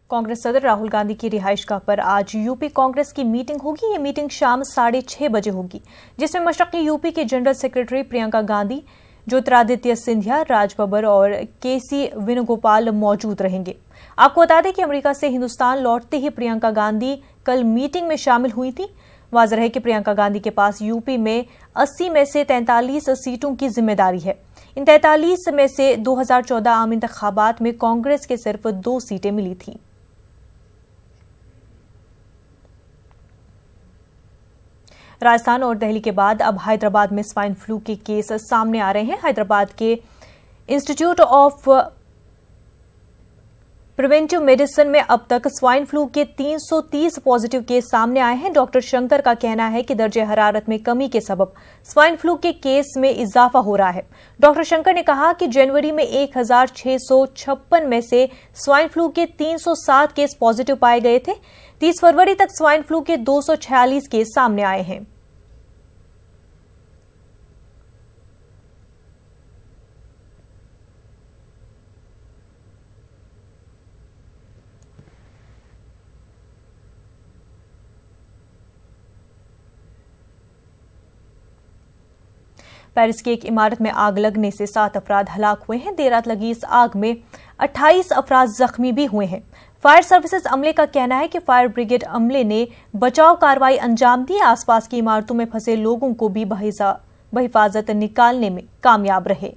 कांग्रेस सदर राहुल गांधी की रिहाइशगाह पर आज यूपी कांग्रेस की मीटिंग होगी। ये मीटिंग शाम 6:30 बजे होगी, जिसमें मशरकी यूपी के जनरल सेक्रेटरी प्रियंका गांधी, ज्योतिरादित्य सिंधिया, राज बब्बर और केसी वेणुगोपाल मौजूद रहेंगे। आपको बता दें कि अमेरिका से हिंदुस्तान लौटते ही प्रियंका गांधी कल मीटिंग में शामिल हुई थी। वाज़ेह है कि प्रियंका गांधी के पास यूपी में 80 में से 43 सीटों की जिम्मेदारी है। इन 43 में से 2014 आम इंतखाबात में कांग्रेस के सिर्फ 2 सीटें मिली थीं। राजस्थान और दिल्ली के बाद अब हैदराबाद में स्वाइन फ्लू के केस सामने आ रहे हैं। हैदराबाद के इंस्टीट्यूट ऑफ प्रिवेंटिव मेडिसिन में अब तक स्वाइन फ्लू के 330 पॉजिटिव केस सामने आए हैं। डॉक्टर शंकर का कहना है कि दर्जे हरारत में कमी के सबब स्वाइन फ्लू के केस में इजाफा हो रहा है। डॉक्टर शंकर ने कहा कि जनवरी में 1656 में से स्वाइन फ्लू के 307 केस पॉजिटिव पाए गए थे। 30 फरवरी तक स्वाइन फ्लू के 246 केस सामने आए हैं। पेरिस की एक इमारत में आग लगने से 7 अफराद हलाक हुए हैं। देर रात लगी इस आग में 28 अफराद जख्मी भी हुए हैं। फायर सर्विसेज अमले का कहना है कि फायर ब्रिगेड अमले ने बचाव कार्रवाई अंजाम दी। आसपास की इमारतों में फंसे लोगों को भी बहिफाजत निकालने में कामयाब रहे।